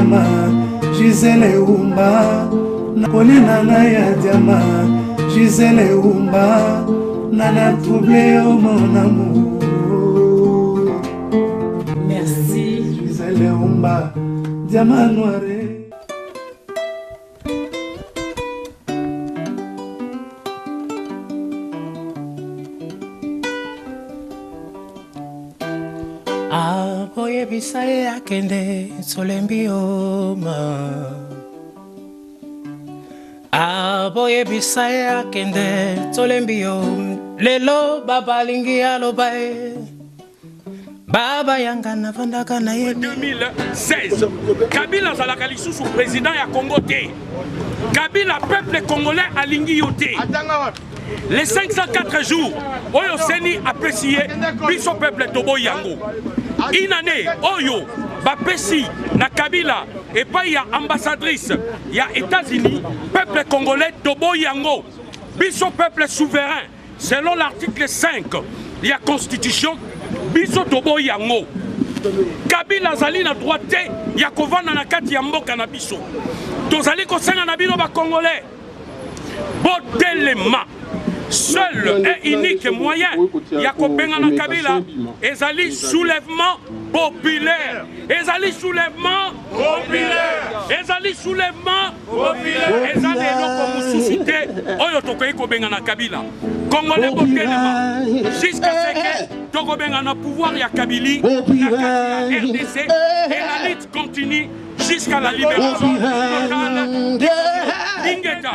diama Gisele Umba Nakolina na ya diama Gisele Umba Nana troublé au mon amour. Merci Gisele Umba Diama noiré. Boye bisaye akende solembioma. Boye bisaye akende solembiom. Lelo baba lingi alobae. Baba yanga na vandaka na ye. 2016, Kabila zalaka lisusu président ya Congo te. Kabila peuple congolais alingi yo te. Les 504 jours, Oyo Seni apprécié, biso peuple tobo yango. Inane, Oyo, Bapesi, na Kabila, et pas il y a ambassadrice, il y a États-Unis, peuple congolais tobo yango. Biso peuple souverain, selon l'article 5, il y a constitution, biso tobo yango. Kabila zali na droite, ya kovana na kati ya mboka na biso. Tozali ko senga na bino ba congolais. Botelema. Seul et unique moyen, Yakobenga na Kabila, ezali soulèvement populaire. Ezali soulèvement populaire. Ezali soulèvement populaire. Ezali eloko mususite, oyo tokoyi kobenga na Kabila. Congolais botelema. Jusqu'à ce que tokobenga na pouvoir ya Kabili, na kati ya RDC, et la lutte continue jusqu'à la libération totale. Ingeta.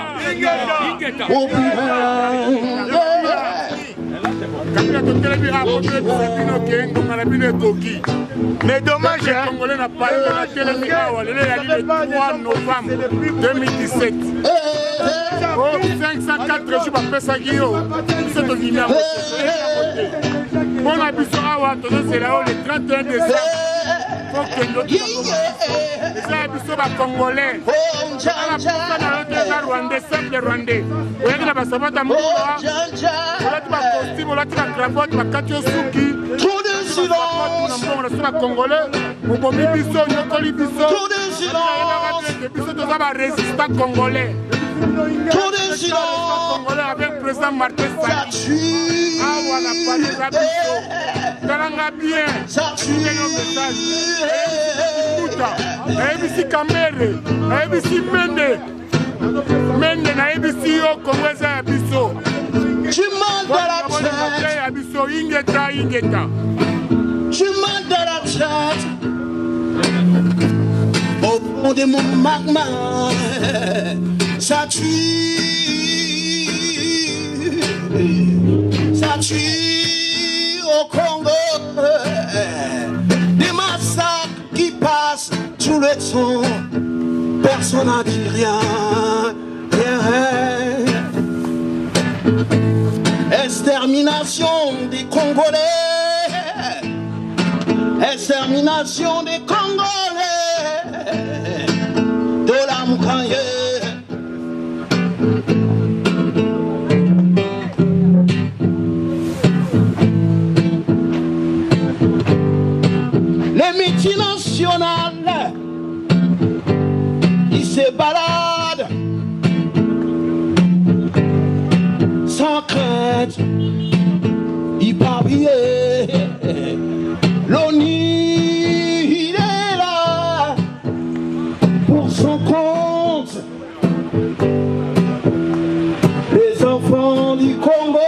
Mais dommage, les Congolais n'ont pas eu la télévision le 3 novembre 2017. Oh, 504 jours après ça, c'est au numéro. Bon, abusé c'est là le 31 décembre. Faut que nous les abusés congolais. Rwandais, simple Rwandais. Vous voyez que la Bassabata Moula, vous avez costume, vous avez la cravate, vous avez Katiosuki. Trop de silence. Vous avez Congolais, vous avez Bisso, Yokoli Bisso. Trop de silence. Bisso, vous avez résistant congolais. Trop de silence. Congolais avec le président Martin Sadi. Ah voilà, pas de Bisso. Talanga bien. Ça tue. ABC Kamere, ABC Mende. Mende na ABC yo Kongweza ya biso. Tu m'as dans la tête. Ya biso ingeta. Tu m'as dans la tête. Au fond de mon magma, ça tue. Ça tue au Congo. Des massacres qui passent sous le son. Personne n'a dit rien. Extermination des Congolais. Extermination des Congolais. De la Moukaye. Les multinationales, ils se baladent sans crainte, ils babillaient. L'ONU, il est là pour son compte. Les enfants du Congo,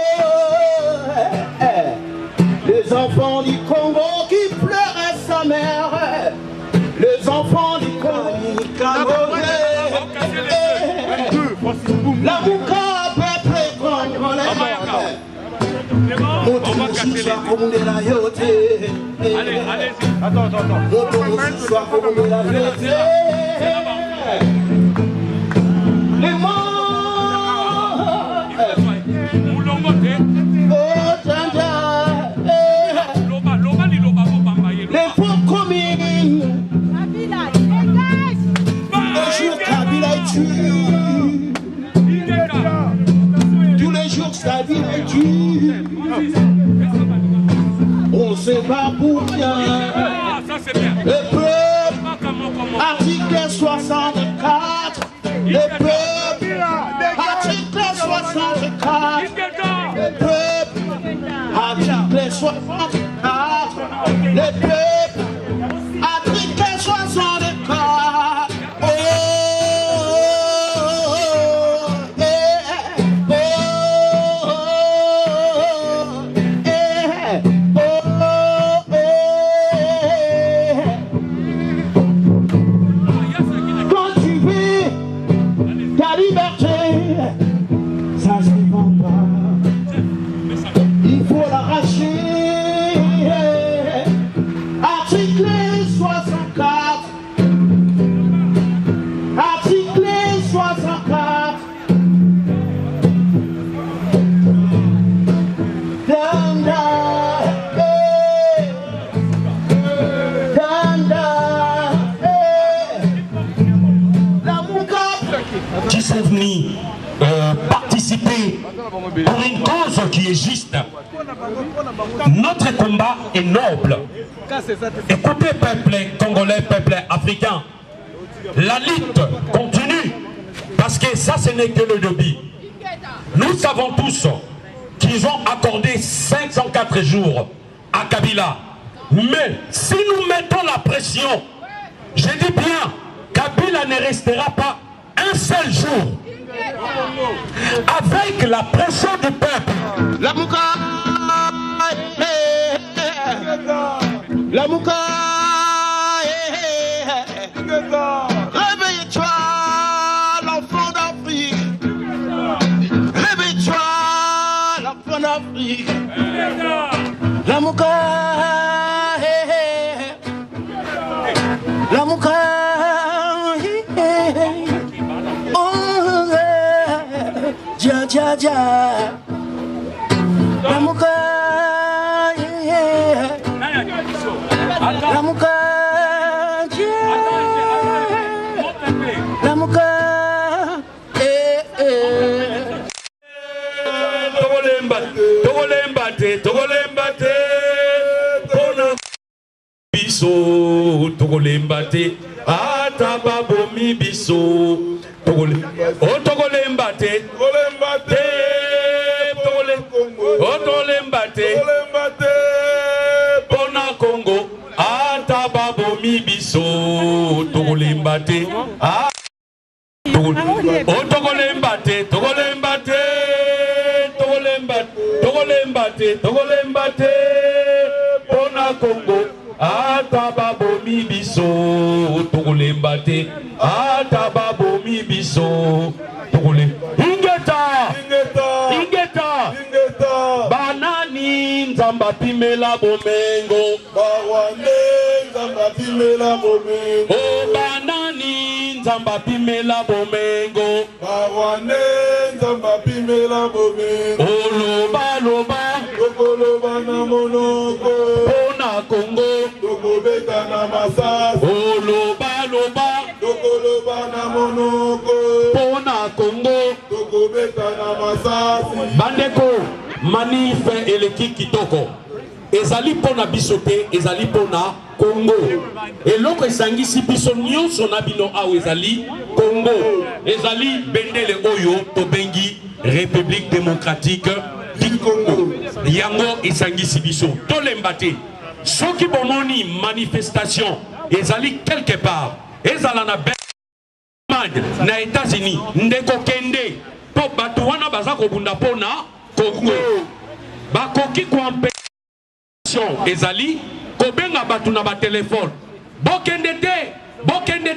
les enfants du Congo qui pleuraient sa mère, les enfants du Congo, la Mouka peuple congolais. Allez, attends. Les morts. Les pauvres communes. Un jour Kabila est tué. Tous les jours Kabila est tué. On ne sait pas pour rien. Ça c'est bien. Le peuple Article 64, le peuple. Article 64, le peuple. Article 64, le peuple. Article 64. Quand tu vis ta liberté, ça se vend pas. Il faut l'arracher. Article 64. Article 64. Danda, Danda, la mouka. Qui sont venus participer pour une cause qui est juste. Notre combat est noble. Écoutez, peuple congolais, peuple africain, la lutte continue parce que ça, ce n'est que le début. Nous savons tous qu'ils ont accordé 504 jours à Kabila. Mais si nous mettons la pression, je dis bien, Kabila ne restera pas un seul jour. Avec la pression du peuple. La mouka. La mouka. Réveille-toi, l'enfant d'Afrique. Réveille-toi, l'enfant d'Afrique. La mouka. La mouka. Ja ja ja, la mouka, la mouka, la mouka, Togolembate, Bona biso, Togolembate, Atababomi biso, Togolembate, Bona Congo, Atababomi biso, Togolembate, Togolembate, Bona Congo, Atababomi biso, Togolembate, Atababomi biso, Ingeta, Banani Nzamba pimela bomengo, Oh banani Nzamba pimela bomengo, Oh loba, Bona Congo, Oh loba, Bona Congo, Bandeko, Manife eleki kitoko. Ezali pona bisote, ezali pona Congo. Et l'autre esangisi biso nyonso na bino awo ezali Congo. Ezali bendele oyo tobengi République démocratique du Congo. Yango esangisi biso. Tolembate. Soki bomoni manifestation ezali quelque part. Ezala na na États-Unis. Ndeko kende. Po batu wana baza kobunda pona Congo. Bakoki kwa ezali kobenga batu na ba téléphone bokende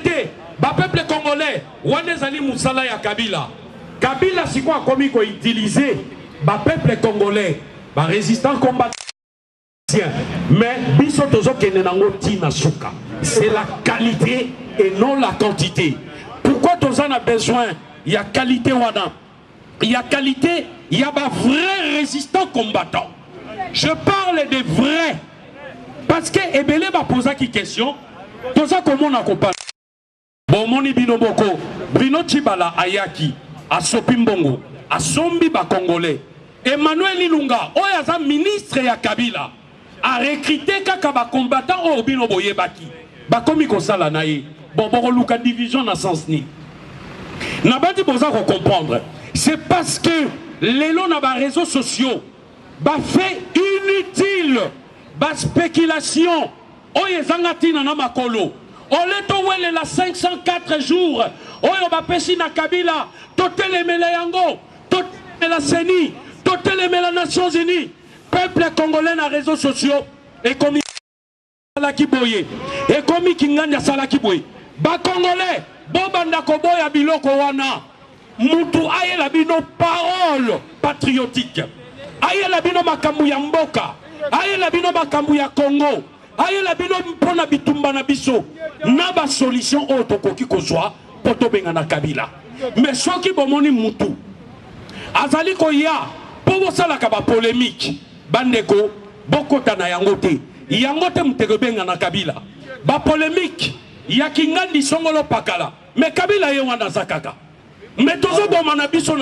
te ba peuple congolais wana ezali musala ya Kabila siko akomi ko utiliser ba peuple congolais ba résistant combattant mais biso tozo kende nango tina suka. C'est la qualité et non la quantité. Pourquoi toza na besoin? Il y a qualité wana, il y a qualité, il y a ba vrais résistants combattants. Je parle des vrais. Parce que Ebele m'a posé une question. Tout ça, comment on a compris? Bon, moni binoboko. Bruno Chibala Ayaki. A Sopimbongo. A Sombi ba Congolais. Emmanuel Ilunga. Oyaza ministre ya Kabila. A recruté kaka ba combattant au binoboye baki. Ba komi kosala naye. bon luka division na sens ni na bandi boza ko comprendre c'est parce que les lots na ba réseaux sociaux ba fait inutile ba spéculation oyo ezangati na makolo oleto wele la 504 jours oyo ba pesi na Kabila totelemela yango totelemela CENI totelemela Nations Unies peuple congolais na réseaux sociaux et comme salaki boye et comme kinganya salaki boye ba congolais bobanda koboya biloko wana mutu ayela bino parole patriotique ayela bino makambu ya mboka ayela bino makambu ya Congo ayela bino mpona bitumba na biso na ba solution oyo tokoki kozwa po tobenga na Kabila mais soki bomoni mutu azali koya po bosalaka ba polémique bandeko bokota na yango te mutekobenga na Kabila ba polémique ya kingandi songolo pakala mais Kabila ye wana zakaka mais tozo boma na biso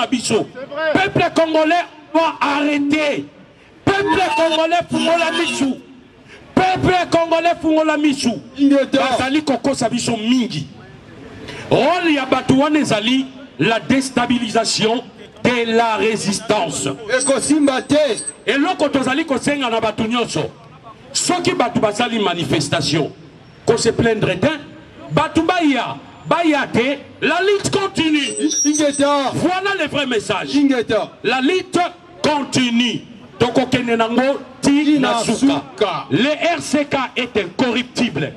peuple congolais doit arrêter peuple congolais fungola misu peuple congolais fungola misu bazali kokosa biso mingi rôle ya batu wana ezali la déstabilisation de la résistance et loko tozali kosenga na batu nyonso soki batu basali manifestation ko se plaindre te batu baya te la lutte continue voilà le vrai message la lutte continue tokokende nango ti na suka le RCK est incorruptible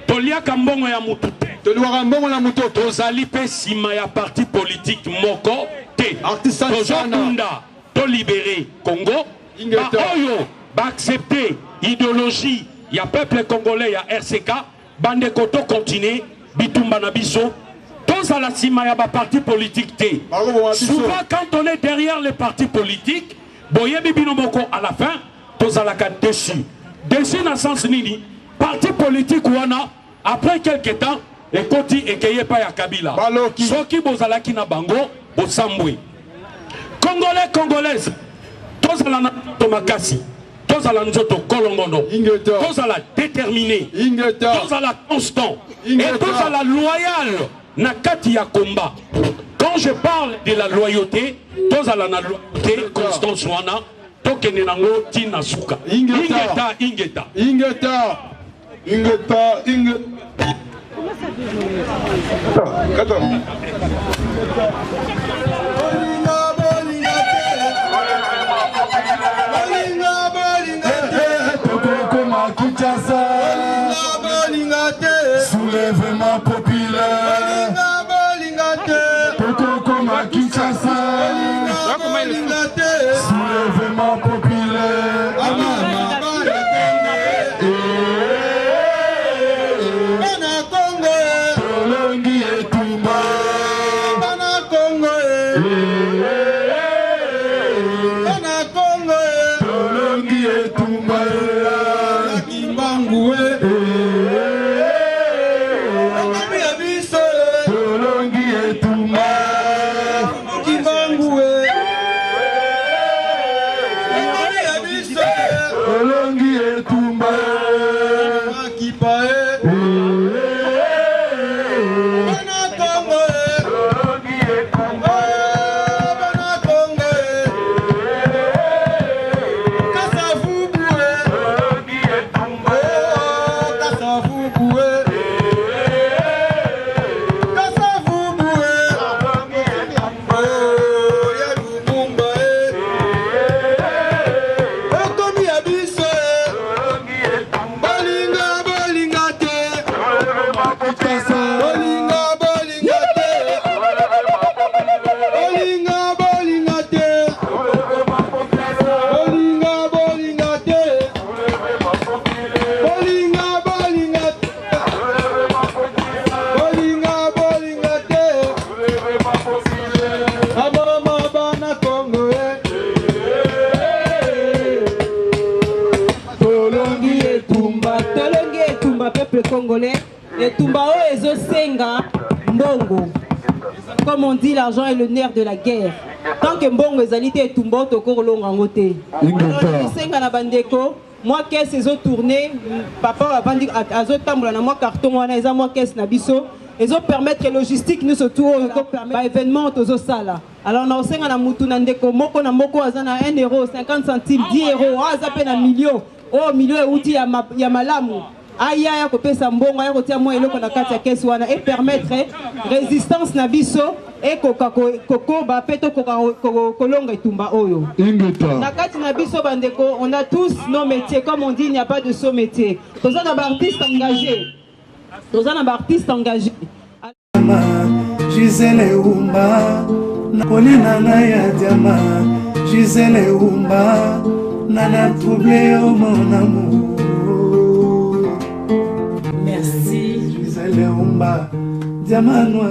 toliaka mbongo ya mutu te tozali pe sima ya parti politique moko te tozokunda tolibere Congo oyo ba accepter idéologie ya peuple congolais ya RCK bande koto continuer bitumba na biso tous à la sima ya ba parti politique te souvent quand on est derrière les partis politiques boye bibino moko à la fin tous à la carte dessus na sens nini parti politique wana après quelque temps et koti ekeye pa ya Kabila soki bozalaki na bango bosambwe congolais congolaise tous à la tomakasi tous à la nzoto kolongono tous à la déterminé tous à la constant et tous à la loyale na kati ya combat. Quand je parle de la loyauté tous à la loyauté constance wana tokene nango tina suka ingeta soulèvement populaire Tokokoma Kinshasa soulèvement populaire Tolongi Etumba Tolongi Etumba Congolais, les Tumbao et Zosenga, Mbongo. Comme on dit, l'argent est le nerf de la guerre. Tant que Mbongo est alité et Tumbao, toko longangote. Zosenga na bandeko, moi qu'est-ce qu'ils ont tourné, papa a vendu à Zotamboula, moi carton, moi qu'est-ce na biso, ils ont permettre que logistique nous surtout par événement aux sala. Alors on a aussi na mutu na ndeko moko na moko azana 1 euro 50 centimes 10 euros azape na million oh million euti ya malamu aya ya kopesa mbongo ya kotia mo eloko na kati ya kesi wana et permettre résistance na biso et koko ba peto kolonga etumba oyo na kati na biso bandeko on a tous nos métiers comme on dit il n'y a pas de sous métier tous on a artistes engagés tous on a artistes engagés Gisèle Oumba Colina Naya Diama Gisèle Oumba Nana troublé au mon amour. Merci Gisèle Oumba Diama noir.